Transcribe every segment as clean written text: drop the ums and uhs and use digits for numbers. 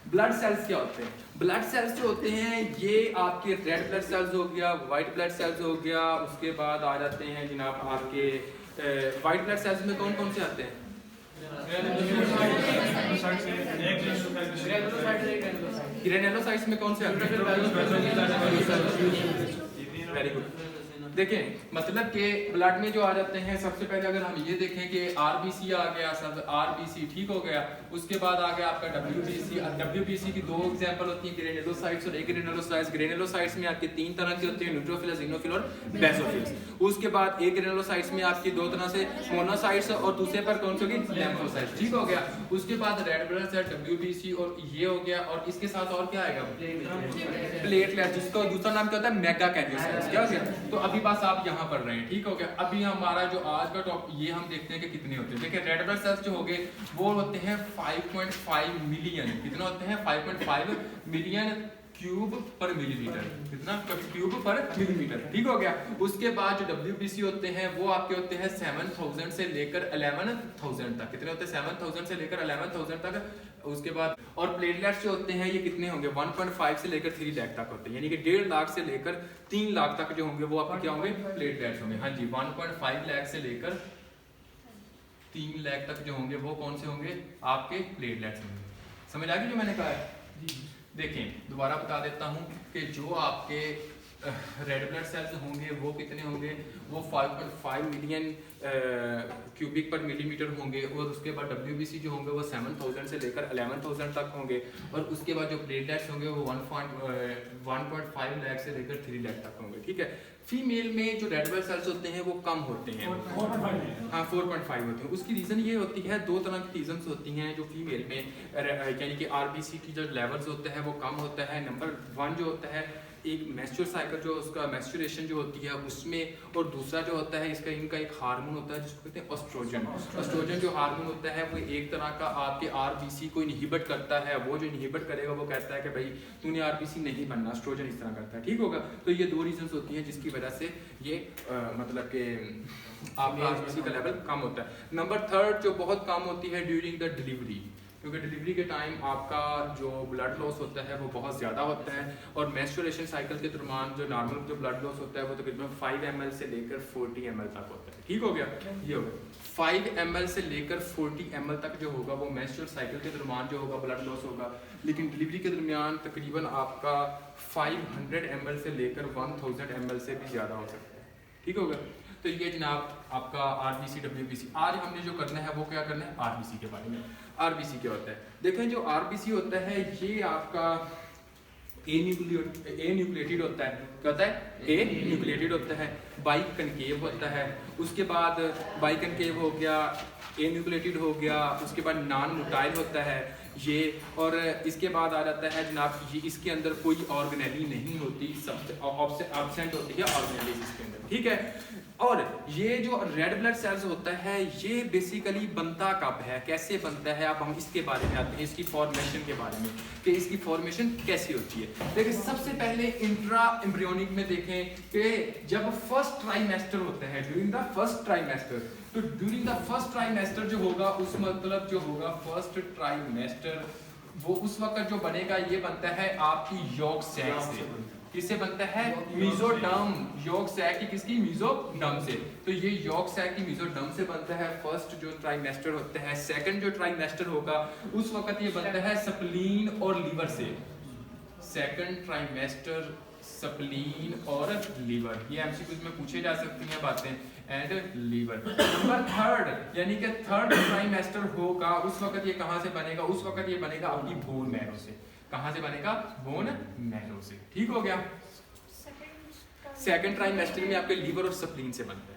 Blood cells क्या होते हैं? ब्लड सेल्स जो होते हैं ये आपके रेड ब्लड सेल्स हो गया, वाइट ब्लड सेल्स हो गया, उसके बाद आ जाते हैं जनाब आपके वाइट ब्लड सेल्स में कौन कौन से आते हैं? ग्रेनुलोसाइट्स में कौन से आते हैं? Very good. देखें मतलब कि ब्लड में जो आ जाते हैं, सबसे पहले अगर हम ये देखें कि आरबीसी आ गया, सब आरबीसी ठीक हो गया, उसके बाद आ गया आपका डब्ल्यूबीसी। डब्ल्यूबीसी की दो एग्जांपल होती हैं, ग्रेनुलोसाइट्स और एग्रेनुलोसाइट्स। ग्रेनुलोसाइट्स में आपके तीन तरह की होती हैं, न्यूट्रोफिल्स, इनोफिल और बेसोफिल्स। उसके बाद एग्रेनुलोसाइट्स में आपकी दो तरह से, मोनोसाइट्स और दूसरे पर कौन सी होगी? लिम्फोसाइट्स ठीक हो गया। उसके बाद रेड ब्लड सेल, डब्ल्यूबीसी और ये हो गया, और इसके साथ और क्या आएगा? प्लेटलेट, जिसका दूसरा नाम क्या होता है? मेगाकैरियोसाइट्स। क्या हो गया? तो अभी बस आप यहाँ पढ़ रहे हैं ठीक हो गया। अभी हमारा जो आज का टॉप ये हम देखते हैं कि कितने होते हैं। देखिए रेड ब्लड सेल्स जो हो गए वो होते हैं 5.5 मिलियन। कितने होते हैं? 5.5 मिलियन क्यूब पर मिलीमीटर। कितना? क्यूब पर मिलीमीटर ठीक हो गया। उसके बाद जो डब्ल्यूबीसी होते हैं वो आपके होते हैं 7000 से लेकर 11000 तक। कितने होते हैं? 7000 से लेकर 11000 तक। उसके बाद और प्लेटलेट्स जो होते हैं ये कितने होंगे? 1.5 से लेकर 3 लाख तक होते हैं, यानी कि 1.5 लाख से लेकर 3 लाख तक जो होंगे वो आपके क्या होंगे? प्लेटलेट्स होंगे। हाँ जी, 1.5 लाख से लेकर 3 लाख तक जो होंगे वो कौन से होंगे? आपके प्लेटलेट्स होंगे। समझ आ गई जो मैंने कहा है? देखें दोबारा बता देता हूँ कि जो आपके रेड ब्लड सेल्स होंगे वो कितने होंगे? वो 5.5 मिलियन क्यूबिक पर मिलीमीटर होंगे। और उसके बाद डब्ल्यूबीसी जो होंगे वो 7000 से लेकर 11000 तक होंगे। और उसके बाद जो प्लेटलेट्स होंगे वो 1.5 लाख से लेकर 3 लाख तक होंगे। ठीक है। फीमेल में जो रेड ब्लड सेल्स होते हैं वो कम होते हैं। हाँ 4.5 होते हैं। उसकी रीज़न ये होती है, दो तरह की रीजंस होती हैं जो फीमेल में, यानी कि आरबीसी की जो लेवल्स होते हैं वो कम होता है। नंबर 1 जो होता है एक मेंस्ट्रुअल साइकिल जो उसका मेंस्ट्रुएशन जो होती है उसमें, और दूसरा जो होता है इसका इनका एक हार्मोन होता है जिसको कहते हैं एस्ट्रोजन। एस्ट्रोजन जो हार्मोन होता है वो एक तरह का आपके आरबीसी को इनहिबिट करता है। वो जो इनहिबिट करेगा वो कहता है कि भाई तूने आरबीसी नहीं बनना, एस्ट्रोजन इस तरह करता है ठीक होगा। तो ये दो रीजंस होती हैं जिसकी वजह से ये मतलब कि आपका आरबीसी का लेवल कम होता है। नंबर 3 जो बहुत कम होती है ड्यूरिंग द डिलीवरी, क्योंकि डिलीवरी के टाइम आपका जो ब्लड लॉस होता है वो बहुत ज़्यादा होता है। और मेंस्ट्रुएशन साइकिल के दौरान जो नॉर्मल जो ब्लड लॉस होता है वो तकरीबन 5 ml से लेकर 40 ml तक होता है। ठीक हो गया? ये हो गया 5 ml से लेकर 40 ml तक जो होगा वो मेंस्ट्रुअल साइकिल के दौरान जो होगा ब्लड लॉस होगा। लेकिन डिलीवरी के दरमियान तकरीबन आपका 500 ml से लेकर 1000 ml से भी ज़्यादा हो सकता है। ठीक होगा? तो ये जनाब आपका आरबीसी डब्ल्यूबीसी। आज हमने जो करना है वो क्या करना है? आरबीसी के बारे में। आरबीसी क्या होता है? देखें जो आरबीसी होता है ये आपका ए न्यूक्लिएटेड होता है। क्या होता है? ए न्यूक्लिएटेड होता है। बाई कनकेव होता है। उसके बाद बाई कनकेव हो गया, ए न्यूक्लिएटेड हो गया, उसके बाद नॉन मोटाइल होता है ये। और इसके बाद आ जाता है जनाब ये इसके अंदर कोई ऑर्गेनेली नहीं होती, सबसे एब्सेंट होती है ऑर्गेनेली इसके अंदर। ठीक है। और ये जो रेड ब्लड सेल्स होता है ये बेसिकली बनता कब है, कैसे बनता है? अब हम इसके बारे में आते हैं, इसकी फॉर्मेशन के बारे में कि इसकी फॉर्मेशन कैसी होती है। देखिए सबसे पहले इंट्रा एम्ब्रियोनिक में देखें कि जब फर्स्ट ट्राइमेस्टर होता है, ड्यूरिंग द फर्स्ट ट्राइमेस्टर, तो ड्यूरिंग द फर्स्ट ट्राइमेस्टर जो होगा उस मतलब जो होगा फर्स्ट ट्राइमेस्टर वो उस वक्त जो बनेगा ये बनता है आपकी यॉर्क सैक से। किससे बनता है? मीजोडर्म। यॉर्क सैक की किसकी? मीजोडर्म से। तो ये यॉर्क सैक की मीजोडर्म से बनता है फर्स्ट जो ट्राइमेस्टर होता है। सेकंड जो ट्राइमेस्टर होगा उस वक्त ये बनता है स्प्लीन और लीवर से। सेकंड ट्राइमेस्टर स्प्लीन और लीवर, ये एमसीक्यूज में पूछे जा सकती हैं बातें, एंड लीवर। नंबर 3 यानी कि थर्ड ट्राइमेस्टर होगा उस वक्त ये कहां से बनेगा? उस वक्त ये बनेगा आपकी बोन मैरो से। कहां से बनेगा? बोन मैरो से। ठीक हो गया? सेकंड ट्राइमेस्टर में आपके लीवर और स्प्लीन से बनता है।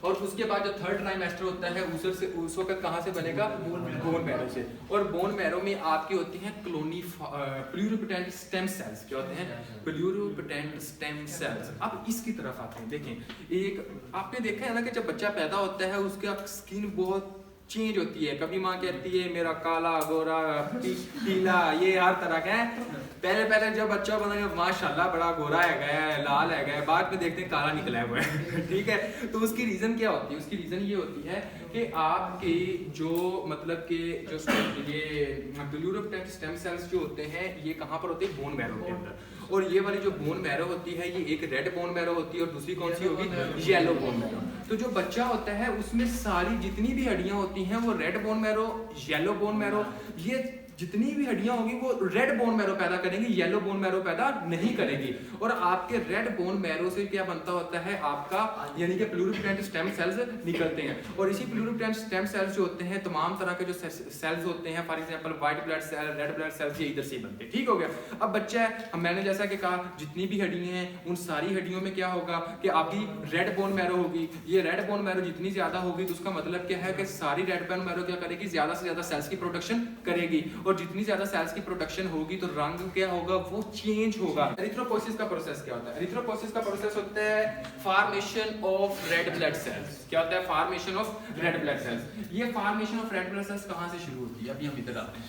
और उसके बाद जो थर्ड ट्राइमेस्टर होता है उस वक्त कहां से बनेगा? बोन मैरो से। और बोन मैरो में आपकी होती हैं प्लूरिपोटेंट स्टेम सेल्स। क्या होते हैं? Pluripotent stem cells. अब इसकी तरफ आते हैं। देखें एक आपने देखा है ना कि जब बच्चा पैदा होता है उसका स्किन बहुत चेंज होती है। कभी माँ कहती है मेरा काला गोरा पीला ये हर तरह का है। पहले जब बच्चा बनेगा माशाल्लाह बड़ा गोरा है गया है, लाल है गया है, बाद में देखते हैं काला निकला हुआ है। ठीक है। तो उसकी रीजन क्या होती है? उसकी रीजन ये होती है कि आपके जो मतलब कि जो ये प्लूरिपोटेंट स्टेम सेल्स जो होते हैं ये कहाँ पर होते हैं, बोन मैरो के अंदर। और ये वाली जो बोन मैरो होती है ये एक रेड बोन मैरो होती है और दूसरी कौन सी होगी, येलो बोन मैरो। तो जो बच्चा होता है उसमें सारी जितनी भी हड्डियां होती हैं वो red bone marrow, yellow bone marrow, ये जितनी भी हड्डियां होगी वो रेड बोन मैरो पैदा करेंगी, येलो बोन मैरो पैदा नहीं करेगी। और आपके रेड बोन मैरो से क्या बनता होता है आपका, यानी कि प्लूरिपोटेंट स्टेम सेल्स निकलते हैं। और इसी प्लूरिपोटेंट स्टेम सेल्स जो होते हैं तमाम तरह के जो सेल्स होते हैं, for example white blood cell, red blood cells, ये इधर से बनते हैं, ठीक हो गया। अब बच्चा है, मैंने जैसा कि कहा जितनी भी हड्डियां हैं उन सारी हड्डियों में क्या होगा कि आपकी रेड बोन मैरो होगी। ये रेड बोन मैरो जितनी ज्यादा होगी तो उसका मतलब क्या है कि सारी रेड बोन मैरो क्या करेगी, ज्यादा से ज्यादा सेल्स की प्रोडक्शन करेगी। और जितनी ज्यादा सेल्स की प्रोडक्शन होगी तो रंग क्या होगा, वो चेंज होगा। एरिथ्रोपोइसिस का प्रोसेस क्या होता है? एरिथ्रोपोइसिस का प्रोसेस होता है formation of red blood cells. क्या होता है? Formation of red blood cells. ये formation of red blood cells कहां से शुरू होती है, अभी हम इधर आते हैं।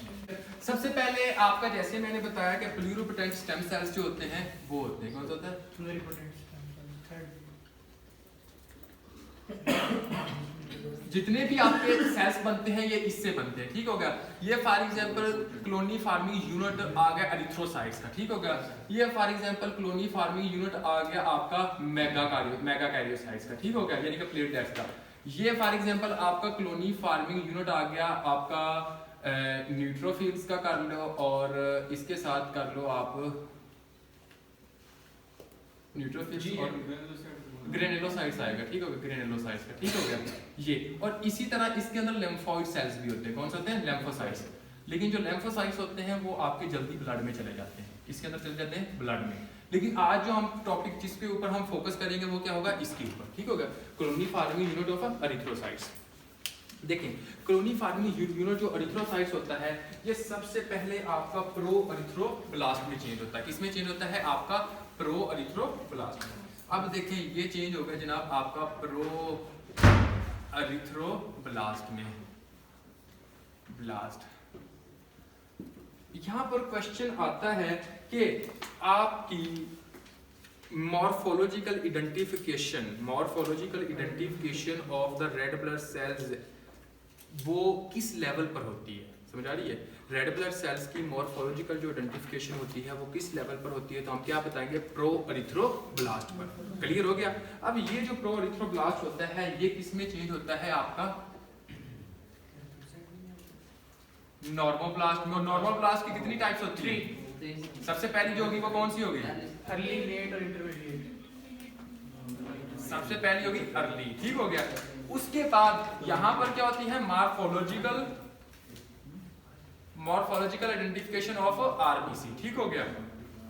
सबसे पहले आपका जैसे मैंने बताया कि प्लूरिपोटेंट स्टेम सेल्स जो होते हैं वो होते हैं, कौन सा होता है? प्लूरिपोटेंट जितने भी आपके सेल्स बनते हैं ये इससे बनते हैं, ठीक हो गया। ये for example colony farming unit आ गया एरिथ्रोसाइट्स का, ठीक हो गया। ये for example colony farming unit आ गया आपका मेगा कैरियोसाइट्स का, ठीक हो गया, यानी कि प्लेटलेट्स का। ये फॉर एग्जांपल आपका कॉलोनी फार्मिंग यूनिट आ गया आपका न्यूट्रोफिल्स का कर लो, और इसके साथ कर लो आप न्यूट्रोफिल्स और ग्रेनुलोसाइट्स आएगा, ठीक हो गया, ग्रेनुलोसाइट्स का, ठीक हो गया ये। और इसी तरह इसके अंदर लिम्फोइड सेल्स भी होते हैं, कौन से होते हैं? लिम्फोसाइट्स। लेकिन जो लिम्फोसाइट्स होते हैं वो आपके जल्दी ब्लड में चले जाते हैं, इसके अंदर चले जाते हैं ब्लड में। लेकिन आज जो हम टॉपिक जिसके ऊपर हम फोकस करेंगे वो क्या होगा, इसके ऊपर, ठीक हो गया, colony farming unit of erythrocytes. देखें, कॉलोनी फार्मिंग यूनिट जो एरिथ्रोसाइट्स होता है ये सबसे पहले आपका प्रो एरिथ्रोब्लास्ट में चेंज होता है। किसमें चेंज होता है? आपका प्रो एरिथ्रोब्लास्ट में। अब देखें ये चेंज हो गया जनाब आपका प्रो एरिथ्रोब्लास्ट में, ब्लास्ट। यहां पर क्वेश्चन आता है कि आपकी morphological identification of the red blood sales वो किस लेवल पर होती है, समझ आ रही है? रेड ब्लड सेल्स की मॉर्फोलॉजिकल जो आइडेंटिफिकेशन होती है वो किस लेवल पर होती है, तो हम क्या बताएंगे, प्रो एरिथ्रोब्लास्ट पर। क्लियर हो गया? अब ये जो प्रो एरिथ्रोब्लास्ट होता है ये किसमें चेंज होता है आपका, नॉर्मोब्लास्ट में। नॉर्मोब्लास्ट की कितनी टाइप्स होती है? सबसे पहली जो होगी वो कौन सी होगी? अर्ली, लेट और इंटरमीडिएट। सबसे पहली होगी अर्ली, ठीक हो गया। उसके बाद यहां पर क्या होती है, मॉर्फोलॉजिकल आइडेंटिफिकेशन ऑफ आरबीसी, ठीक हो गया।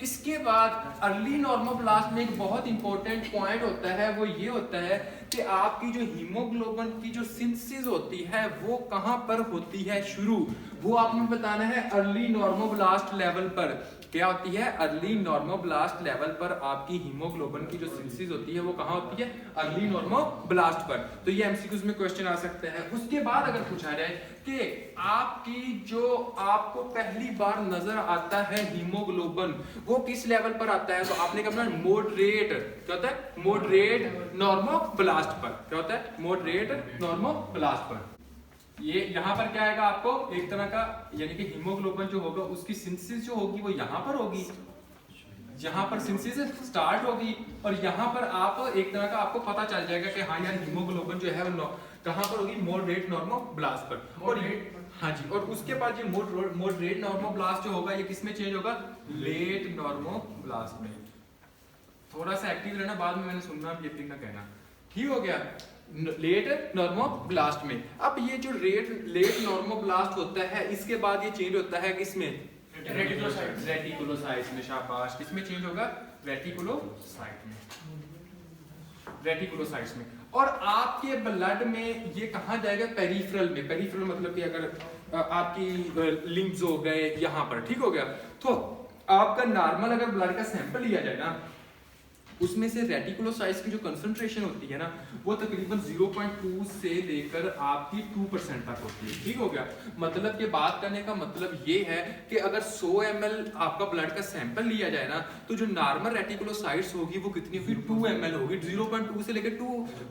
इसके बाद अर्ली नॉर्मोब्लास्ट में एक बहुत इंपॉर्टेंट पॉइंट होता है, वो ये होता है कि आपकी जो हीमोग्लोबिन की जो सिंथेसिस होती है वो कहां पर होती है शुरू, वो आपने बताना है अर्ली नॉर्मोब्लास्ट लेवल पर। क्या होती है? अर्ली नॉर्मोब्लास्ट लेवल पर आपकी हीमोग्लोबिन की जो सिंथेसिस होती है वो कहां होती है? अर्ली नॉर्मोब्लास्ट पर। तो ये एमसीक्यूज में क्वेश्चन आ सकते हैं। उसके बाद अगर पूछा जाए कि आपकी जो आपको पहली बार नजर आता है हीमोग्लोबिन वो किस लेवल पर आता है, तो आपने कहा मॉडरेट, क्या होता है? मॉडरेट नॉर्मोब्लास्ट पर। क्या होता है? मॉडरेट नॉर्मोब्लास्ट पर। ये यहाँ पर क्या आएगा आपको, एक तरह का यानी कि हीमोग्लोबिन जो होगा उसकी सिंथेसिस जो होगी वो यहाँ पर होगी, यहाँ पर सिंथेसिस स्टार्ट होगी, और यहाँ पर आप एक तरह का आपको पता चल जाएगा कि हाँ यार हीमोग्लोबिन जो है वो कहाँ पर होगी, मॉडरेट नॉर्मोब्लास्ट पर। और हाँ जी, और उसके बाद ये मॉडरेट नॉर्मोब्लास्ट जो होगा ये किसमें चेंज होगा? लेट नॉर्मोब्लास्ट में। थोड़ा सा एक्टिव रहना, बाद में मैंने सुनना ये ना कहना, ठीक हो गया, लेट नॉर्मोब्लास्ट में। अब ये जो लेट नॉर्मोब्लास्ट होता है इसके बाद ये चेंज होता है किसमें? रेटिकुलोसाइट्स में। शाबाश, किसमें चेंज होगा? रेटिकुलोसाइट्स में। और आपके ब्लड में ये कहां जाएगा? पेरिफेरल में। पेरिफेरल मतलब कि अगर आपकी लिम्फ्स हो गए यहाँ पर, ठीक हो गया। तो आपका नॉर्मल अगर ब्लड का सैंपल लिया जाए ना उसमें से रेटिकुलोसाइट्स की जो कंसंट्रेशन होती है ना वो तकरीबन 0.2 से लेकर आपकी 2% तक होती है। ठीक हो गया। मतलब कि बात करने का मतलब ये है कि अगर 100 ml आपका ब्लड का सैंपल लिया जाए ना तो जो नॉर्मल रेटिकुलोसाइट्स होगी वो कितनी होगी, 2 ml होगी। 0.2 से लेकर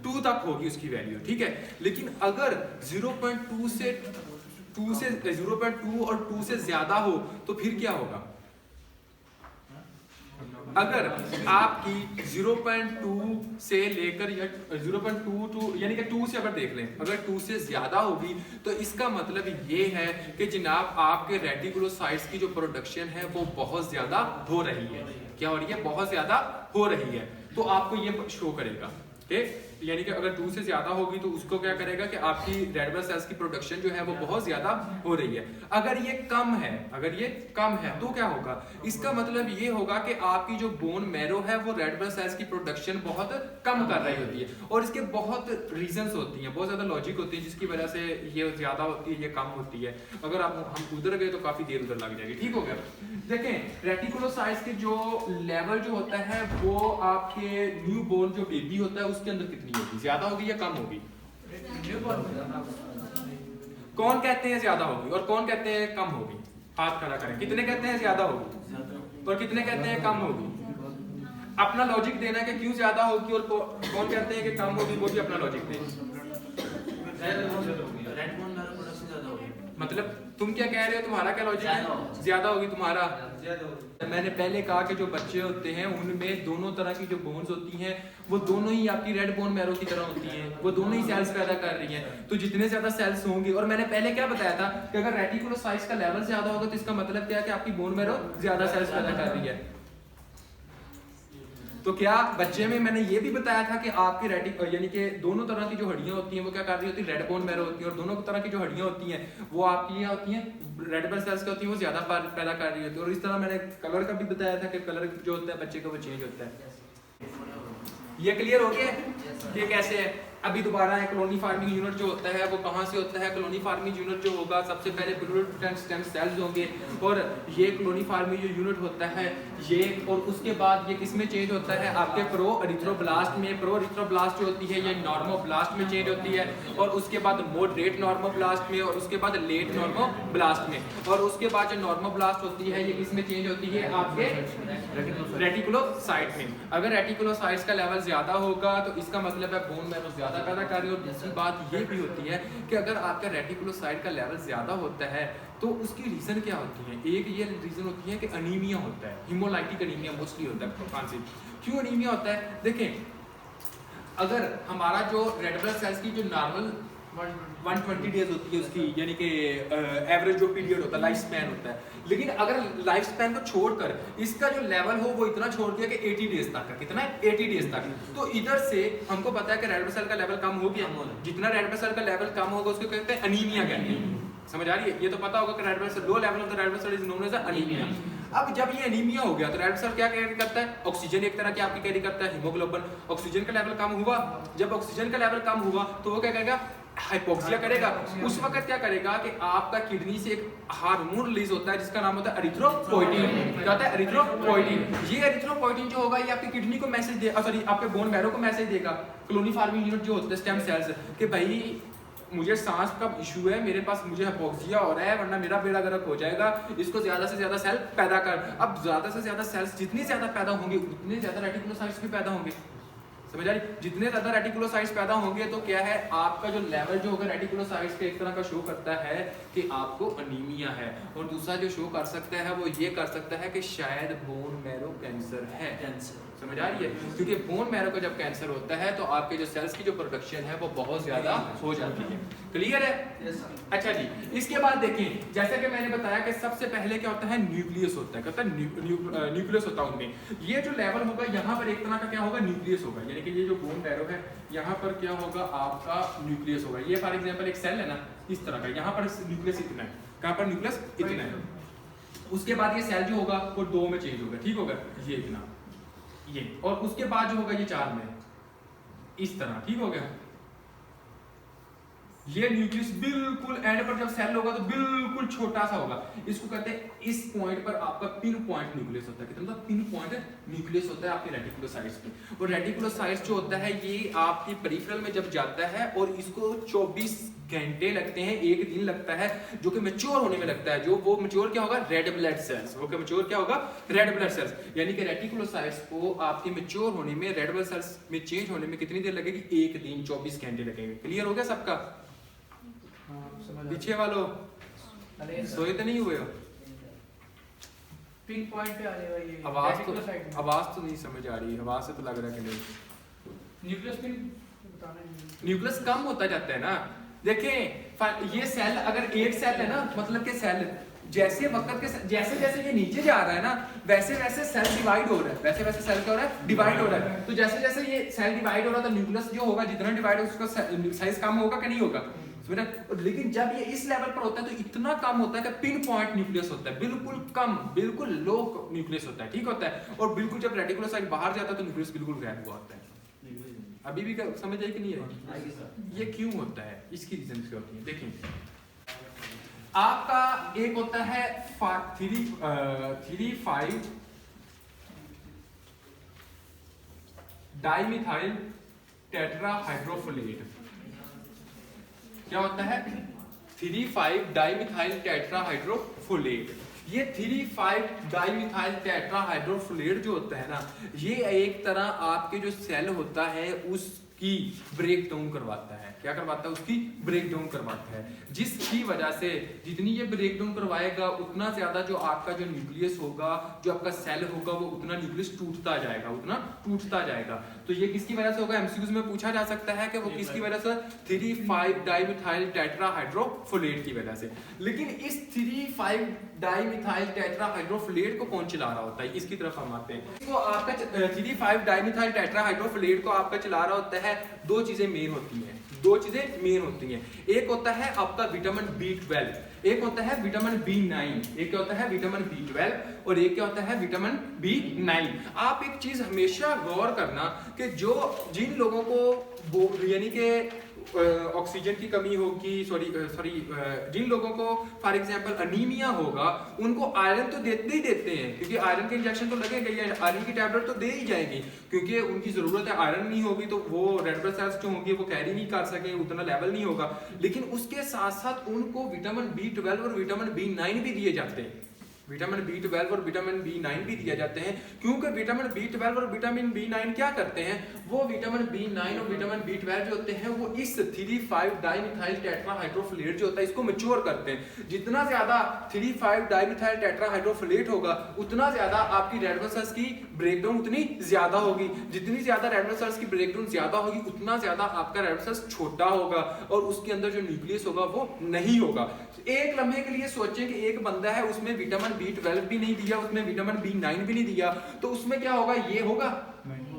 2 तक होगी उसकी वैल्यू। ठीक है। लेकिन अगर 0.2 से 0.2 और 2 से ज्यादा हो तो फिर क्या होगा? अगर आपकी 0.2 से लेकर या 0.2 यानी कि 2 से अगर देख लें, अगर 2 से ज्यादा होगी तो इसका मतलब ये है कि जनाब आपके रेटिकुलोसाइट्स की जो प्रोडक्शन है वो बहुत ज्यादा हो रही है। क्या हो रही है? बहुत ज्यादा हो रही है। तो आपको ये शो करेगा ठीक, यानी कि अगर 2 से ज्यादा होगी तो उसको क्या करेगा कि आपकी रेड ब्लड सेल्स की प्रोडक्शन जो है वो बहुत ज्यादा हो रही है। अगर ये कम है तो क्या होगा? इसका मतलब ये होगा कि आपकी जो बोन मैरो है वो रेड ब्लड सेल्स की प्रोडक्शन बहुत कम कर रही होती है और इसके बहुत रीजंस होती हैं, बहुत ज्यादा लॉजिक होती है जिसकी वजह से ये ज्यादा होती है, ये कम होती है। अगर हम उधर गए तो काफी देर उधर लग जाएगी। ठीक हो गया। देखें रेटिकुलोसाइट्स के जो लेवल जो होता है वो आपके न्यू बोर्न जो बेबी होता है उसके अंदर कितनी होगी? ज्यादा होगी या कम होगी? कौन कहते हैं ज्यादा होगी और कौन कहते हैं कम होगी? हाथ खड़ा करें। कितने कहते हैं ज्यादा होगी और कितने कहते हैं कम होगी? अपना लॉजिक देना है कि क्यों ज्यादा होगी और कौन कहते हैं कि कम होगी, वो भी अपना लॉजिक दें। मतलब तुम क्या कह रहे हो? तुम्हारा क्या लॉजिक है? ज्यादा होगी तुम्हारा। मैंने पहले कहा कि जो बच्चे होते हैं उनमें दोनों तरह की जो बोन्स होती हैं वो दोनों ही आपकी रेड बोन मैरो की तरह होती हैं, वो दोनों ही सेल्स पैदा कर रही हैं। तो जितने ज्यादा सेल्स होंगे, और मैंने पहले क्या बताया था कि अगर रेटिकुलोसाइट्स का लेवल ज्यादा होगा तो इसका मतलब क्या है कि आपकी बोन मैरो ज्यादा सेल्स पैदा कर रही है। तो क्या बच्चे में मैंने ये भी बताया था कि आपकी यानी कि दोनों तरह की जो हड्डियां होती हैं वो क्या कर रही होती है? रेड बोन मैरो होती है। और दोनों तरह की जो हड्डियां होती हैं वो आपकी क्या होती हैं? रेड ब्लड सेल्स की होती हैं, वो ज्यादा पैदा कर रही होती है। और इस तरह मैंने कलर का भी बताया था कि कलर जो होता है बच्चे का वो चेंज होता है। ये क्लियर हो गया? ये कैसे है? अभी दोबारा है कॉलोनी फार्मिंग यूनिट जो होता है वो कहाँ से होता है? कॉलोनी फार्मिंग यूनिट जो होगा सबसे पहले प्लूरिपोटेंट स्टेम सेल्स होंगे और ये कॉलोनी फार्मिंग जो यूनिट होता है ये, और उसके बाद ये किस में चेंज होता है? आपके प्रो एरिथ्रोब्लास्ट में। प्रो एरिथ्रोब्लास्ट जो होती है ये नॉर्मोब्लास्ट में चेंज होती है और उसके बाद मॉडरेट नॉर्मोब्लास्ट में और उसके बाद लेट नॉर्मोब्लास्ट में, और उसके बाद जो नॉर्मोब्लास्ट होती है ये किस में चेंज होती है? आपके रेटिकुलोसाइट में। अगर रेटिकुलोसाइट्स का लेवल ज्यादा होगा तो इसका मतलब है बोन मैरो ज्यादा पैदा कर रही है। और दूसरी बात ये भी होती है कि अगर आपका रेटिकुलोसाइट का लेवल ज्यादा होता है तो उसकी रीजन क्या होती है? एक ये रीजन होती है कि अनीमिया होता है, हीमोलाइटिक अनीमिया मोस्टली होता है। खांसी क्यों अनीमिया होता है? देखें अगर हमारा जो रेड ब्लड सेल्स की जो नॉर्मल 120 डेज होती है उसकी, यानी कि एवरेज जो पीरियड होता है, लाइफ स्पैन होता है, लेकिन अगर लाइफ स्पैन को छोड़कर इसका जो लेवल हो वो इतना छोड़ दिया कि 80 डेज तक का, कितना है? 80 डेज तक। तो इधर से हमको पता है कि रेड ब्लड सेल का लेवल कम हो गया। जितना रेड ब्लड सेल का लेवल कम होगा उसको कहते हैं अनीमिया कहते हैं। समझ आ रही है? ये तो पता होगा कि red blood cell, low level of the red blood cell is known as anaemia. अब जब ये अनीमिया हो गया तो रेड सेल क्या कैरी करता है? ऑक्सीजन एक तरह की आपकी कैरी करता है, हीमोग्लोबिन। ऑक्सीजन का लेवल कम हुआ, जब ऑक्सीजन का लेवल कम हुआ तो वो क्या करेगा? हाइपोक्सिया करेगा। उस वक्त क्या करेगा कि आपका किडनी से एक हार्मोन रिलीज होता है जिसका नाम होता है एरिथ्रोपोइटिन। क्या होता है? एरिथ्रोपोइटिन। ये एरिथ्रोपोइटिन जो होगा ये आपकी किडनी को मैसेज दे, सॉरी आपके बोन मैरो को मैसेज देगा, कॉलोनी फार्मिंग यूनिट जो होता है स्टेम सेल्स, कि भाई मुझे सांस का इशू है, मेरे पास मुझे हाइपोक्सिया हो रहा है वरना मेरा बेड़ा गर्क हो जाएगा, इसको ज्यादा से ज्यादा सेल पैदा कर। अब ज्यादा से ज्यादा सेल्स जितनी ज्यादा पैदा होंगे उतने ज्यादा रेटिकुलोसाइट्स भी पैदा होंगे। समझ आ रही? जितने ज्यादा रेटिकुलोसाइट्स पैदा होंगे तो क्या है, आपका जो लेवल जो होगा रेटिकुलोसाइट्स के एक तरह का शो करता है कि आपको अनीमिया है, और दूसरा जो शो कर सकता है वो ये कर सकता है कि शायद बोन मैरो कैंसर है। समझ आ रही है? क्योंकि बोन मैरो का जब कैंसर होता है तो आपके जो सेल्स की जो प्रोडक्शन है वो बहुत ज्यादा हो जाती है। क्लियर है? अच्छा जी, इसके बाद देखिए जैसा कि मैंने बताया कि सबसे पहले क्या होता है? न्यूक्लियस होता है। क्या होता है? न्यूक्लियस होता है उनमें। ये जो लेवल होगा यहाँ पर एक तरह का क्या होगा? न्यूक्लियस होगा। यानी कि ये जो बोन मैरो है यहाँ पर क्या होगा? आपका न्यूक्लियस होगा। ये फॉर एग्जांपल एक सेल है ना इस तरह का, यहाँ पर न्यूक्लियस इतना है, कहाँ पर न्यूक्लियस इतना है। उसके बाद ये सेल जो होगा वो 2 में चेंज होगा। ठीक होगा? ये इतना, ये, और उसके बाद जो होगा ये 4 में इस तरह। ठीक हो गया? ये न्यूक्लियस बिल्कुल एंड पर जब सेल होगा तो बिल्कुल छोटा सा होगा, इसको कहते हैं, इस पॉइंट पर आपका पिन पॉइंट न्यूक्लियस होता है। कितना मतलब पिन पॉइंट न्यूक्लियस होता है आपके रेटिकुलोसाइट्स पे। और रेटिकुलोसाइट्स जो होता है ये आपकी पेरिफेरल में जब जाता है और इसको 24 घंटे लगते हैं, एक दिन लगता है, जो कि मैच्योर होने में लगता है। जो वो मैच्योर क्या होगा, रेड ब्लड सेल्स, वो मैच्योर क्या होगा, रेड ब्लड सेल्स। यानी कि रेटिकुलोसाइट्स को आपके मैच्योर होने में, रेड ब्लड सेल्स में चेंज होने में कितनी देर लगेगी, एक दिन 24 घंटे लगेंगे। क्लियर हो गया सबका? पीछे वालों सोए तो नहीं हुए हो? पिन पॉइंट पे आ जाएगा ये। आवाज तो नहीं समझ आ रही, आवाज से तो लग रहा है कि नहीं। न्यूक्लियस पिन बताना है। न्यूक्लियस कम होता जाता है ना। देखें ये सेल अगर एक सेल है ना, मतलब कि सेल जैसे वक्त के जैसे जैसे ये नीचे जा रहा है ना, वैसे वैसे सेल डिवाइड हो रहा है, वैसे वैसे सेल क्या हो रहा है, डिवाइड हो रहा है। तो जैसे जैसे ये सेल डिवाइड हो रहा है तो न्यूक्लियस जो होगा, जितना डिवाइड होगा उसका साइज कम होगा कि नहीं होगा, समझे? लेकिन जब ये इस लेवल पर होता है तो इतना कम होता है कि पिन पॉइंट न्यूक्लियस होता है, बिल्कुल कम, बिल्कुल लो न्यूक्लियस होता है, ठीक होता है। और बिल्कुल जब रेटिकुलोसाइट बाहर जाता है तो न्यूक्लियस बिल्कुल गायब हुआ होता है। अभी भी समझ आई कि नहीं आई? ये क्यों होता है, इसकी रीजन क्या होती है, देखें। आपका एक होता है 3,5 डाइमिथाइल टेट्राहाइड्रोफोलेट। क्या होता है, 3,5 डाइमिथाइल टेट्राहाइड्रोफोलेट। ये 3,5 डाइमिथाइल टेट्राहाइड्रोफोलेट जो होता है ना, ये एक तरह आपके जो सेल होता है उसकी ब्रेक डाउन करवाता है। क्या करवाता है, उसकी ब्रेक डाउन करवाता है, जिसकी वजह से जितनी ये ब्रेक डाउन करवाएगा उतना ज्यादा जो आपका जो न्यूक्लियस होगा, जो आपका सेल होगा, वो उतना न्यूक्लियस टूटता जाएगा, उतना टूटता जाएगा। तो ये किसकी वजह से होगा, एमसीक्यूज में पूछा जा सकता है कि वो किसकी वजह से, 3,5 डाइमिथाइल टेट्राहाइड्रोफोलेट की वजह से। लेकिन इस 3,5 डाइमिथाइल टेट्राहाइड्रोफोलेट को कौन चला रहा होता है, इसकी तरफ हम आते हैं। तो आपका 3,5 डाइमिथाइल टेट्राहाइड्रोफोलेट को आपका चला रहा होता है, दो चीजें मेन होती हैं, दो चीजें मेन होती हैं। एक होता है आपका विटामिन B12, एक होता है विटामिन B9, एक क्या होता है विटामिन B12 और एक क्या होता है विटामिन B9। आप एक चीज हमेशा गौर करना कि जो जिन लोगों को यानी कि ऑक्सीजन की कमी होगी, सॉरी जिन लोगों को फॉर एग्जांपल अनीमिया होगा, उनको आयरन तो देते ही देते हैं, क्योंकि आयरन के इंजेक्शन तो लगेगा ही, आयरन की टैबलेट तो दे ही जाएंगी, क्योंकि उनकी जरूरत है। आयरन नहीं होगी तो वो रेड ब्लड सेल्स जो होंगे वो कैरी नहीं कर सके, उतना लेवल नहीं होगा। लेकिन उसके साथ साथ उनको विटामिन B12 और विटामिन B9 भी दिए जाते हैं, विटामिन B12 और विटामिन B9 भी दिए जाते हैं, क्योंकि विटामिन B12 और विटामिन B9 क्या करते हैं, वो विटामिन B9 और विटामिन B12 जो होते हैं वो इस 3,5 डाइमिथाइल टेट्राहाइड्रोफोलेट जो होता है इसको मैच्योर करते हैं। जितना ज्यादा 3,5 डाइमिथाइल टेट्राहाइड्रोफोलेट होगा उतना ज्यादा आपकी रेड ब्लड सेल्स की ब्रेकडाउन उतनी ज्यादा होगी, जितनी ज्यादा रेड ब्लड सेल्स की ब्रेकडाउन ज्यादा होगी उतना ज्यादा आपका रेड ब्लड सेल्स छोटा होगा और उसके अंदर जो न्यूक्लियस होगा वो नहीं होगा। एक लम्हे के लिए सोचें कि एक बंदा है, उसमें विटामिन B12 भी नहीं दिया, उसमें विटामिन B9 भी नहीं दिया, तो उसमें क्या होगा, ये होगा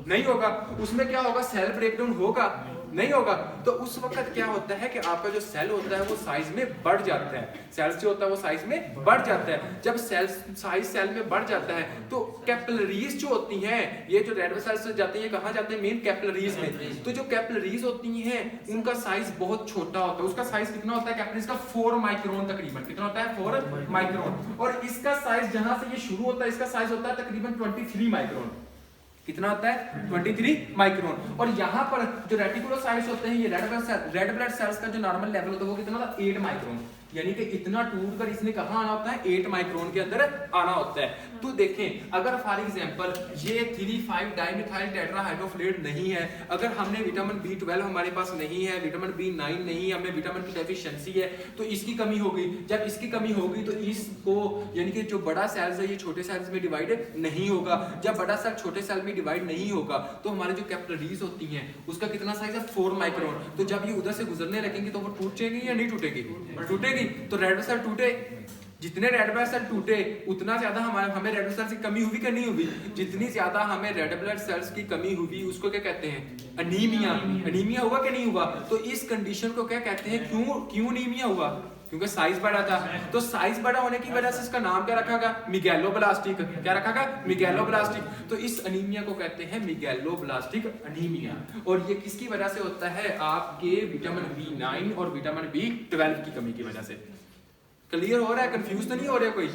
नहीं होगा। उसमें क्या होगा, सेल ब्रेकडाउन होगा नहीं होगा। तो उस वक्त क्या होता है कि आपका जो सेल होता है वो साइज में बढ़ जाता है, सेल्स जो होता है वो साइज में बढ़ जाता है। जब सेल साइज सेल में बढ़ जाता है तो कैपिलरीज जो होती हैं, ये जो रेड ब्लड सेल्स जाती हैं कहाँ जाते हैं, मेन कैपिलरीज में। तो जो कैपिलरीज होती हैं उनका साइज बहुत छोटा होता है, उसका साइज कितना होता है कैपिलरीज का, 4 माइक्रोन तकरीबन, कितना होता है 4 माइक्रोन। और इसका साइज जहां से ये शुरू होता है इसका साइज होता है तकरीबन 23 माइक्रोन। कितना होता है 23 माइक्रोन। और यहाँ पर जो रेटिकुलोसाइट्स होते हैं, ये रेड ब्लड सेल्स का जो नॉर्मल लेवल होता है वो कितना होता है 8 माइक्रोन, यानी कि इतना टूट कर इसने कहाँ आना होता है 8 माइक्रोन के अंदर आना होता है। तो देखें अगर फॉर एग्जांपल ये 3,5 डाइमिथाइल टेट्राहाइड्रोफोलेट नहीं है, अगर हमने विटामिन B12 हमारे पास नहीं है, विटामिन B9 नहीं है, हमें विटामिन की डेफिशिएंसी है, तो इसकी कमी होगी। जब इसकी कमी होगी तो इसको यानी कि जो बड़ा सेल्स है ये छोटे सेल्स में डिवाइड नहीं होगा। जब बड़ा सेल छोटे सेल में डिवाइड नहीं होगा तो हमारे जो कैपिलरीज होती हैं उसका कितना साइज है 4 माइक्रोन। तो जब ये उधर से गुजरने लगेंगी तो वो टूटेगी या नहीं टूटेगी, टूटेगी। तो रेड ब्लड सेल जितने रेड ब्लड सेल टूटे उतना ज्यादा हमें रेड ब्लड सेल्स की कमी हुई कि नहीं हुई? जितनी ज्यादा हमें रेड ब्लड सेल्स की कमी हुई उसको क्या कहते हैं? अनीमिया। अनीमिया हुआ कि नहीं हुआ? तो इस कंडीशन को क्या कहते हैं? क्यों अनीमिया हुआ? क्योंकि साइज बड़ा था। तो साइज बड़ा होने की वजह से इसका नाम क्या रखा गया? मिगैलोब्लास्टिक। क्या रखा गया? मिगैलोब्लास्टिक। तो इस अनीमिया को कहते हैं मिगैलोब्लास्टिक अनीमिया। और ये किसकी वजह से होता है? आपके विटामिन B9 और विटामिन B12 की कमी की वजह से। क्लियर हो रहा है? कंफ्यूज तो नहीं हो रहा कोई?